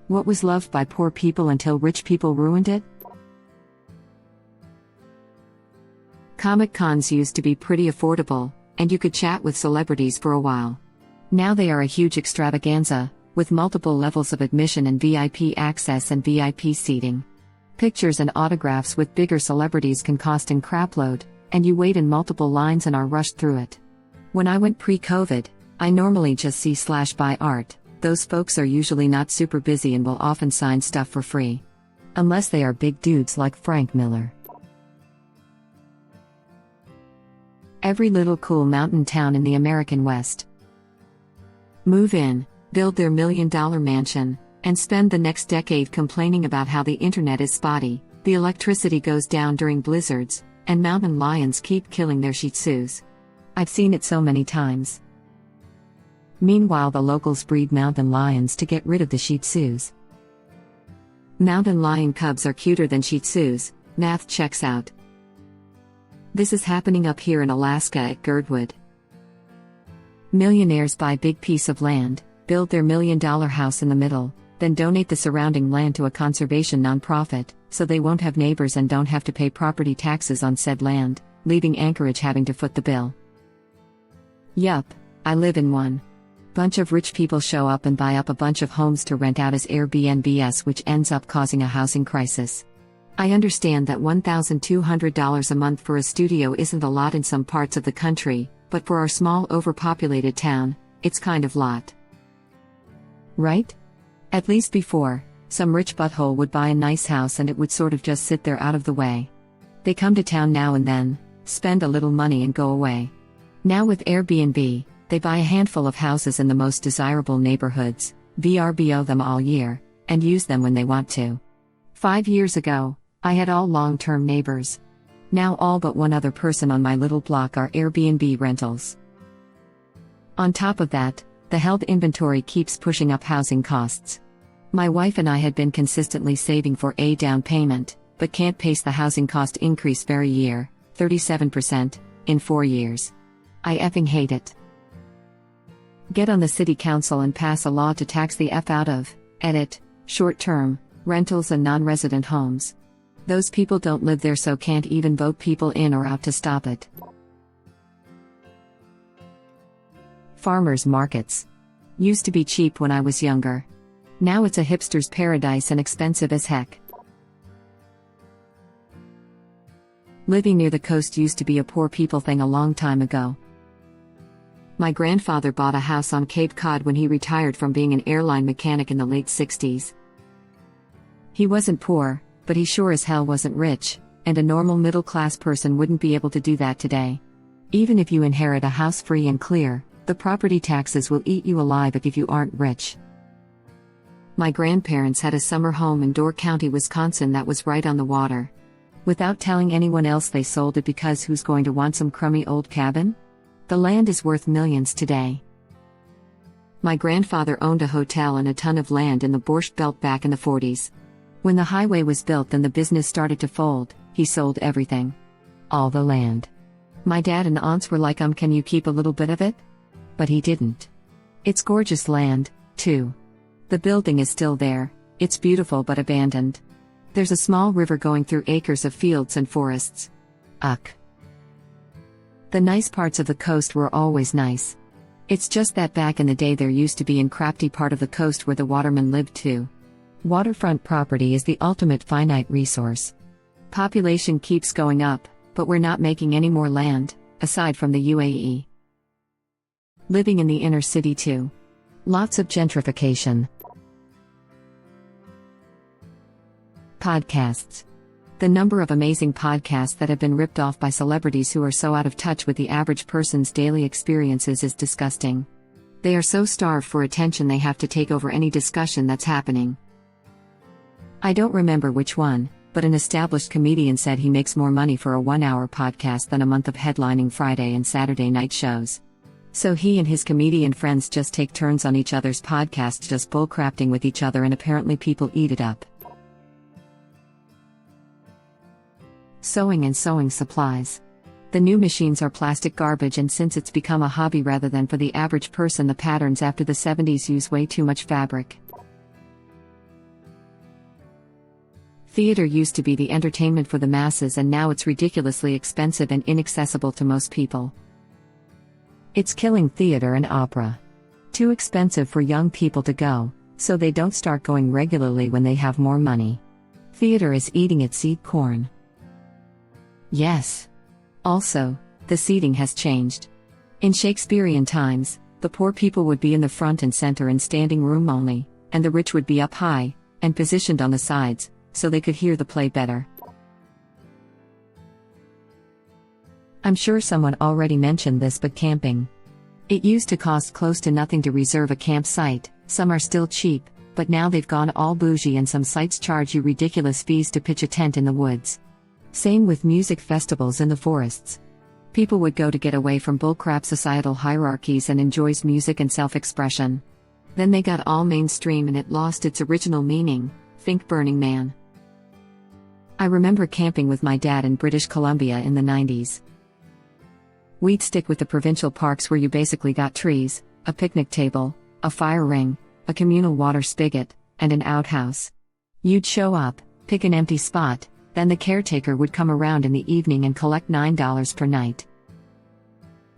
What was loved by poor people until rich people ruined it? Comic cons used to be pretty affordable, and you could chat with celebrities for a while. Now they are a huge extravaganza, with multiple levels of admission and VIP access and VIP seating. Pictures and autographs with bigger celebrities can cost an crapload, and you wait in multiple lines and are rushed through it. When I went pre-COVID, I normally just see/buy art. Those folks are usually not super busy and will often sign stuff for free. Unless they are big dudes like Frank Miller. Every little cool mountain town in the American West. Move in, build their $1 million mansion, and spend the next decade complaining about how the internet is spotty, the electricity goes down during blizzards, and mountain lions keep killing their shih tzus. I've seen it so many times. Meanwhile, the locals breed mountain lions to get rid of the shih tzus. Mountain lion cubs are cuter than shih tzus, math checks out. This is happening up here in Alaska at Girdwood. Millionaires buy big piece of land, build their $1 million house in the middle, then donate the surrounding land to a conservation nonprofit, so they won't have neighbors and don't have to pay property taxes on said land, leaving Anchorage having to foot the bill. Yup, I live in one. Bunch of rich people show up and buy up a bunch of homes to rent out as Airbnbs, which ends up causing a housing crisis. I understand that $1,200 a month for a studio isn't a lot in some parts of the country, but for our small overpopulated town, it's kind of lot. Right? At least before, some rich butthole would buy a nice house and it would sort of just sit there out of the way. They come to town now and then, spend a little money and go away. Now with Airbnb, they buy a handful of houses in the most desirable neighborhoods, VRBO them all year, and use them when they want to. 5 years ago, I had all long-term neighbors. Now all but one other person on my little block are Airbnb rentals. On top of that, the held inventory keeps pushing up housing costs. My wife and I had been consistently saving for a down payment, but can't pace the housing cost increase every year, 37%, in 4 years. I effing hate it. Get on the city council and pass a law to tax the F out of, edit, short-term, rentals and non-resident homes. Those people don't live there, so can't even vote people in or out to stop it. Farmers markets. Used to be cheap when I was younger. Now it's a hipster's paradise and expensive as heck. Living near the coast used to be a poor people thing a long time ago. My grandfather bought a house on Cape Cod when he retired from being an airline mechanic in the late 60s. He wasn't poor, but he sure as hell wasn't rich, and a normal middle-class person wouldn't be able to do that today. Even if you inherit a house free and clear, the property taxes will eat you alive if you aren't rich. My grandparents had a summer home in Door County, Wisconsin that was right on the water. Without telling anyone else, they sold it because who's going to want some crummy old cabin? The land is worth millions today. My grandfather owned a hotel and a ton of land in the Borscht Belt back in the 40s. When the highway was built and the business started to fold, he sold everything. All the land. My dad and aunts were like, can you keep a little bit of it? But he didn't. It's gorgeous land, too. The building is still there, it's beautiful but abandoned. There's a small river going through acres of fields and forests. Ugh. The nice parts of the coast were always nice. It's just that back in the day there used to be a crafty part of the coast where the watermen lived too. Waterfront property is the ultimate finite resource. Population keeps going up, but we're not making any more land, aside from the UAE. Living in the inner city too. Lots of gentrification. Podcasts. The number of amazing podcasts that have been ripped off by celebrities who are so out of touch with the average person's daily experiences is disgusting. They are so starved for attention they have to take over any discussion that's happening. I don't remember which one, but an established comedian said he makes more money for a 1-hour podcast than a month of headlining Friday and Saturday night shows. So he and his comedian friends just take turns on each other's podcasts, just bullcrafting with each other, and apparently people eat it up. Sewing and sewing supplies. The new machines are plastic garbage, and since it's become a hobby rather than for the average person, the patterns after the 70s use way too much fabric. Theater used to be the entertainment for the masses, and now it's ridiculously expensive and inaccessible to most people. It's killing theater and opera. Too expensive for young people to go, so they don't start going regularly when they have more money. Theater is eating its seed corn. Yes. Also, the seating has changed. In Shakespearean times, the poor people would be in the front and center in standing room only, and the rich would be up high, and positioned on the sides, so they could hear the play better. I'm sure someone already mentioned this, but camping. It used to cost close to nothing to reserve a campsite. Some are still cheap, but now they've gone all bougie, and some sites charge you ridiculous fees to pitch a tent in the woods. Same with music festivals in the forests. People would go to get away from bullcrap societal hierarchies and enjoys music and self-expression. Then they got all mainstream and it lost its original meaning. Think Burning Man. I remember camping with my dad in British Columbia in the 90s. We'd stick with the provincial parks where you basically got trees, a picnic table, a fire ring, a communal water spigot, and an outhouse. You'd show up, pick an empty spot, then the caretaker would come around in the evening and collect $9 per night.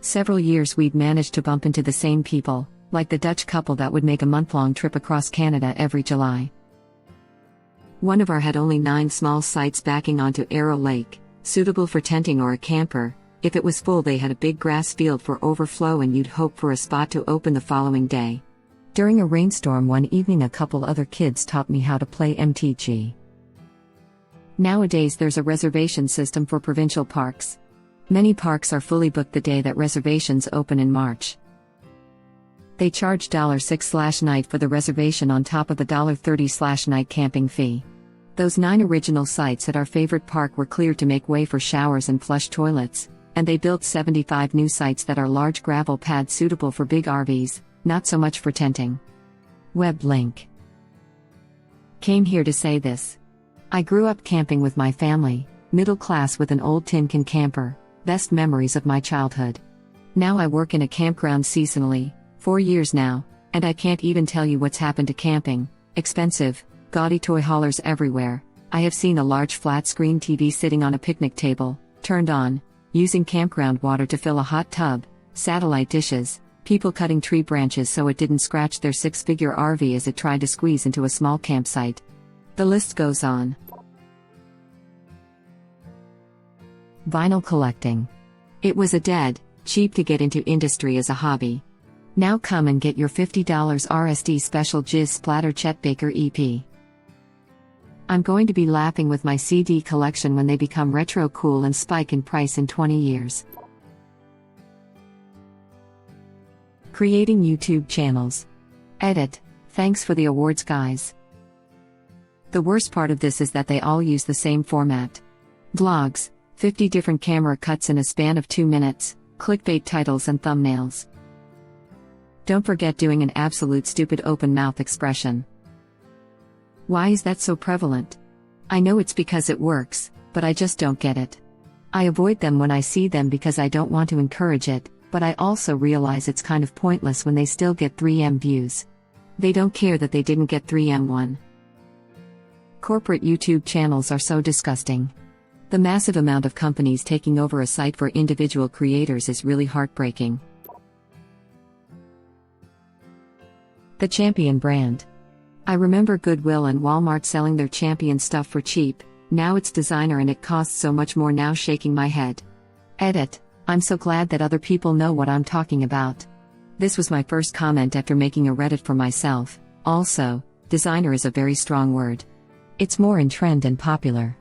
Several years we'd managed to bump into the same people, like the Dutch couple that would make a month-long trip across Canada every July. One of our had only 9 small sites backing onto Arrow Lake, suitable for tenting or a camper. If it was full, they had a big grass field for overflow, and you'd hope for a spot to open the following day. During a rainstorm one evening, a couple other kids taught me how to play MTG. Nowadays there's a reservation system for provincial parks. Many parks are fully booked the day that reservations open in March. They charge $6/night for the reservation on top of the $30/night camping fee. Those 9 original sites at our favorite park were cleared to make way for showers and flush toilets, and they built 75 new sites that are large gravel pads suitable for big RVs, not so much for tenting. Web link. Came here to say this. I grew up camping with my family, middle class with an old tin can camper, best memories of my childhood. Now I work in a campground seasonally, 4 years now, and I can't even tell you what's happened to camping. Expensive, gaudy toy haulers everywhere. I have seen a large flat screen TV sitting on a picnic table, turned on, using campground water to fill a hot tub, satellite dishes, people cutting tree branches so it didn't scratch their 6-figure RV as it tried to squeeze into a small campsite. The list goes on. Vinyl collecting. It was a dead, cheap to get into industry as a hobby. Now come and get your $50 RSD Special Jizz Splatter Chet Baker EP. I'm going to be laughing with my CD collection when they become retro cool and spike in price in 20 years. Creating YouTube channels. Edit. Thanks for the awards, guys. The worst part of this is that they all use the same format. Vlogs, 50 different camera cuts in a span of 2 minutes, clickbait titles and thumbnails. Don't forget doing an absolute stupid open mouth expression. Why is that so prevalent? I know it's because it works, but I just don't get it. I avoid them when I see them because I don't want to encourage it, but I also realize it's kind of pointless when they still get 3M views. They don't care that they didn't get 3M1. Corporate YouTube channels are so disgusting. The massive amount of companies taking over a site for individual creators is really heartbreaking. The Champion brand. I remember Goodwill and Walmart selling their Champion stuff for cheap. Now it's designer and it costs so much more, now shaking my head. Edit. I'm so glad that other people know what I'm talking about. This was my first comment after making a Reddit for myself. Also, designer is a very strong word. It's more in trend and popular.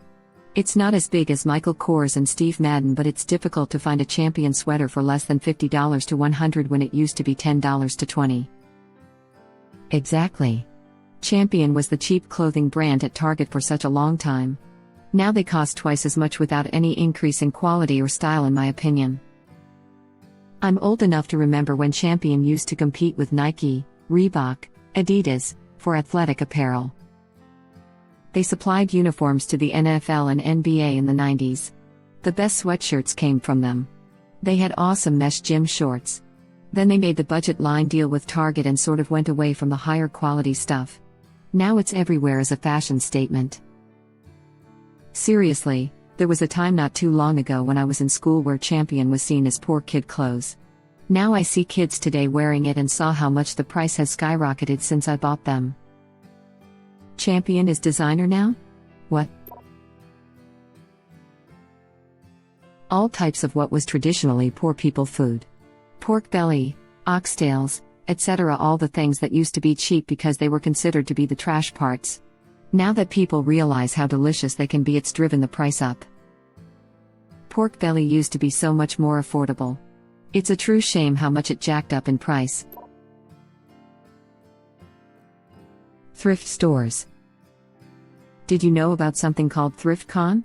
It's not as big as Michael Kors and Steve Madden, but it's difficult to find a Champion sweater for less than $50 to $100 when it used to be $10 to $20. Exactly. Champion was the cheap clothing brand at Target for such a long time. Now they cost twice as much without any increase in quality or style, in my opinion. I'm old enough to remember when Champion used to compete with Nike, Reebok, Adidas, for athletic apparel. They supplied uniforms to the NFL and NBA in the 90s. The best sweatshirts came from them. They had awesome mesh gym shorts. Then they made the budget line deal with Target and sort of went away from the higher quality stuff. Now it's everywhere as a fashion statement. Seriously, there was a time not too long ago when I was in school where Champion was seen as poor kid clothes. Now I see kids today wearing it and saw how much the price has skyrocketed since I bought them. Champion is designer now? What? All types of what was traditionally poor people food. Pork belly, oxtails, etc. All the things that used to be cheap because they were considered to be the trash parts. Now that people realize how delicious they can be, it's driven the price up. Pork belly used to be so much more affordable. It's a true shame how much it jacked up in price. Thrift stores. Did you know about something called Thrift Con?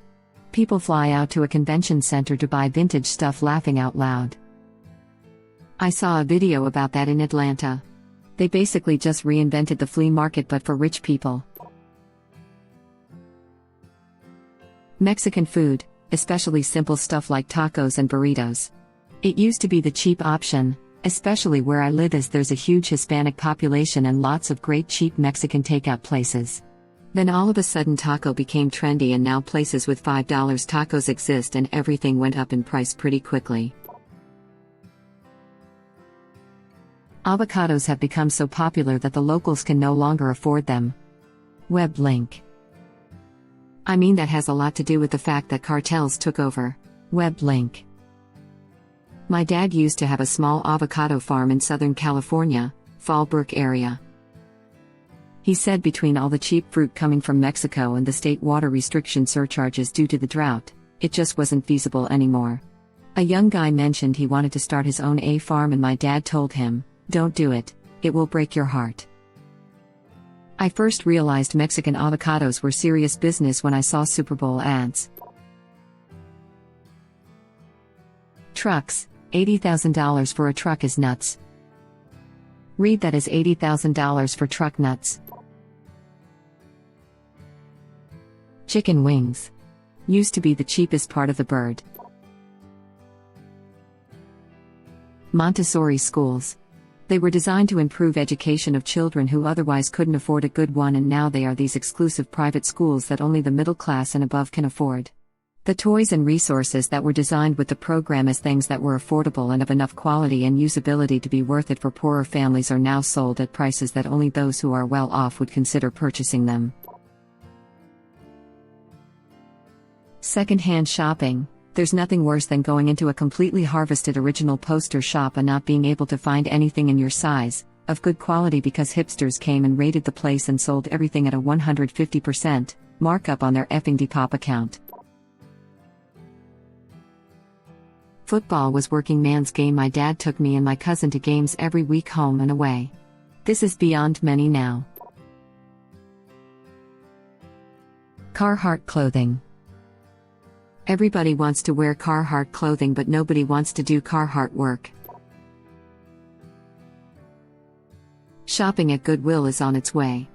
People fly out to a convention center to buy vintage stuff, laughing out loud. I saw a video about that in Atlanta. They basically just reinvented the flea market but for rich people. Mexican food, especially simple stuff like tacos and burritos. It used to be the cheap option, especially where I live, as there's a huge Hispanic population and lots of great cheap Mexican takeout places. Then all of a sudden taco became trendy, and now places with $5 tacos exist, and everything went up in price pretty quickly. Avocados have become so popular that the locals can no longer afford them. Web link. I mean, that has a lot to do with the fact that cartels took over. Web link. My dad used to have a small avocado farm in Southern California, Fallbrook area. He said between all the cheap fruit coming from Mexico and the state water restriction surcharges due to the drought, it just wasn't feasible anymore. A young guy mentioned he wanted to start his own farm, and my dad told him, "Don't do it, it will break your heart." I first realized Mexican avocados were serious business when I saw Super Bowl ads. Trucks. $80,000 for a truck is nuts. Read that as $80,000 for truck nuts. Chicken wings. Used to be the cheapest part of the bird. Montessori schools. They were designed to improve education of children who otherwise couldn't afford a good one, and now they are these exclusive private schools that only the middle class and above can afford. The toys and resources that were designed with the program as things that were affordable and of enough quality and usability to be worth it for poorer families are now sold at prices that only those who are well off would consider purchasing them. Second-hand shopping. There's nothing worse than going into a completely harvested original poster shop and not being able to find anything in your size, of good quality, because hipsters came and raided the place and sold everything at a 150% markup on their effing Depop account. Football was working man's game. My dad took me and my cousin to games every week, home and away. This is beyond many now. Carhartt clothing. Everybody wants to wear Carhartt clothing, but nobody wants to do Carhartt work. Shopping at Goodwill is on its way.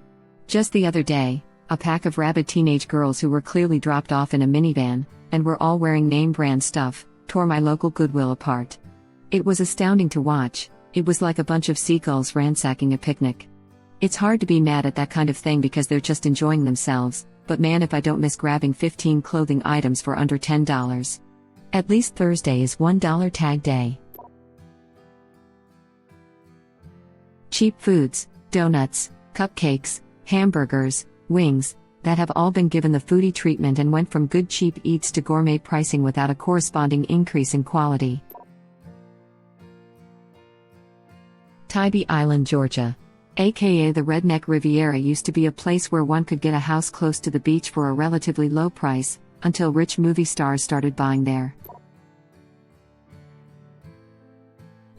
Just the other day, a pack of rabid teenage girls who were clearly dropped off in a minivan, and were all wearing name brand stuff, tore my local Goodwill apart. It was astounding to watch. It was like a bunch of seagulls ransacking a picnic. It's hard to be mad at that kind of thing because they're just enjoying themselves, but man, if I don't miss grabbing 15 clothing items for under $10. At least Thursday is $1 tag day. Cheap foods, donuts, cupcakes, hamburgers, wings, that have all been given the foodie treatment and went from good cheap eats to gourmet pricing without a corresponding increase in quality. Tybee Island, Georgia, aka the Redneck Riviera, used to be a place where one could get a house close to the beach for a relatively low price, until rich movie stars started buying there.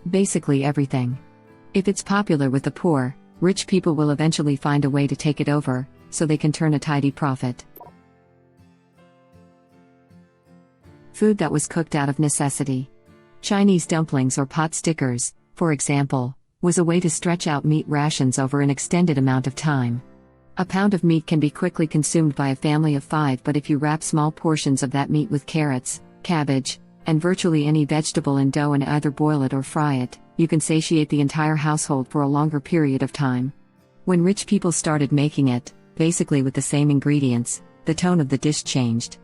Basically everything. If it's popular with the poor, rich people will eventually find a way to take it over, so they can turn a tidy profit. Food that was cooked out of necessity. Chinese dumplings or pot stickers, for example, was a way to stretch out meat rations over an extended amount of time. A pound of meat can be quickly consumed by a family of 5, but if you wrap small portions of that meat with carrots, cabbage, and virtually any vegetable in dough and either boil it or fry it, you can satiate the entire household for a longer period of time. When rich people started making it, basically with the same ingredients, the tone of the dish changed.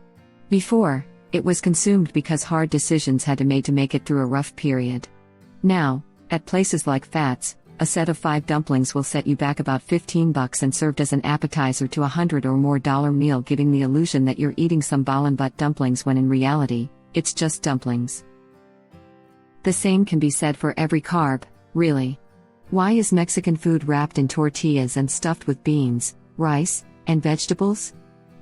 Before, it was consumed because hard decisions had to make it through a rough period. Now, at places like Fats, a set of 5 dumplings will set you back about $15 and served as an appetizer to $100 or more meal, giving the illusion that you're eating some ballin'-butt dumplings when in reality, it's just dumplings. The same can be said for every carb, really. Why is Mexican food wrapped in tortillas and stuffed with beans, rice, and vegetables?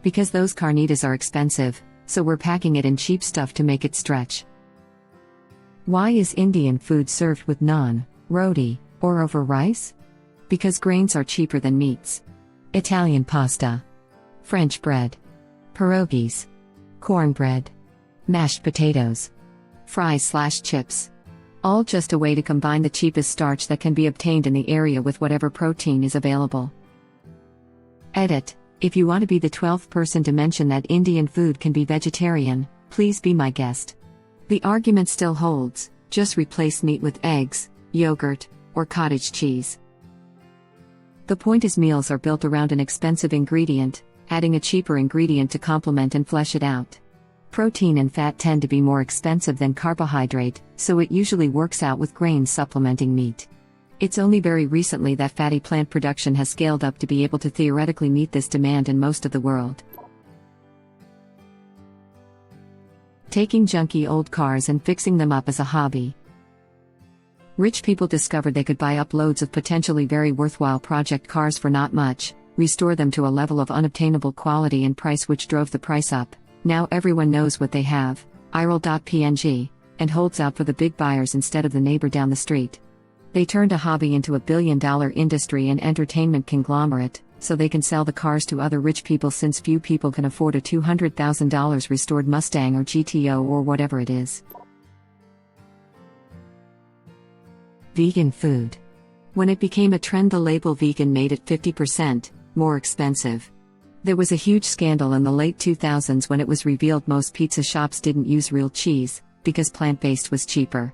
Because those carnitas are expensive, so we're packing it in cheap stuff to make it stretch. Why is Indian food served with naan, roti, or over rice? Because grains are cheaper than meats. Italian pasta, French bread, pierogies, cornbread, mashed potatoes, fries/chips. All just a way to combine the cheapest starch that can be obtained in the area with whatever protein is available. Edit: if you want to be the 12th person to mention that Indian food can be vegetarian, please be my guest. The argument still holds, just replace meat with eggs, yogurt, or cottage cheese. The point is, meals are built around an expensive ingredient, adding a cheaper ingredient to complement and flesh it out. Protein and fat tend to be more expensive than carbohydrate, so it usually works out with grains supplementing meat. It's only very recently that fatty plant production has scaled up to be able to theoretically meet this demand in most of the world. Taking junky old cars and fixing them up as a hobby. Rich people discovered they could buy up loads of potentially very worthwhile project cars for not much, restore them to a level of unobtainable quality and price which drove the price up. Now everyone knows what they have, IRL.png, and holds out for the big buyers instead of the neighbor down the street. They turned a hobby into a billion-dollar industry and entertainment conglomerate, so they can sell the cars to other rich people, since few people can afford a $200,000 restored Mustang or GTO or whatever it is. Vegan food. When it became a trend, the label vegan made it 50% more expensive. There was a huge scandal in the late 2000s when it was revealed most pizza shops didn't use real cheese, because plant-based was cheaper.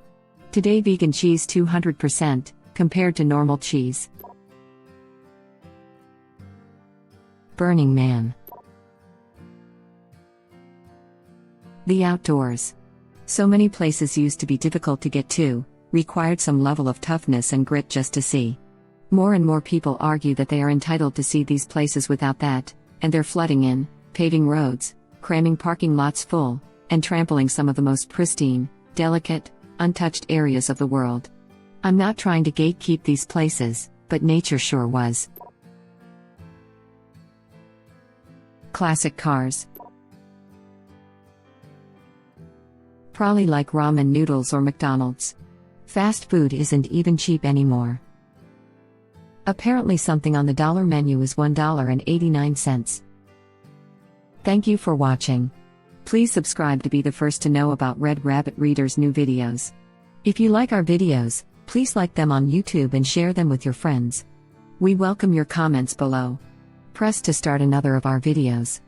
Today vegan cheese 200%, compared to normal cheese. Burning Man. The outdoors. So many places used to be difficult to get to, required some level of toughness and grit just to see. More and more people argue that they are entitled to see these places without that, and they're flooding in, paving roads, cramming parking lots full, and trampling some of the most pristine, delicate, untouched areas of the world. I'm not trying to gatekeep these places, but nature sure was. Classic cars. Probably like ramen noodles or McDonald's. Fast food isn't even cheap anymore. Apparently something on the dollar menu is $1.89. Thank you for watching. Please subscribe to be the first to know about Red Rabbit Reader's new videos. If you like our videos, please like them on YouTube and share them with your friends. We welcome your comments below. Press to start another of our videos.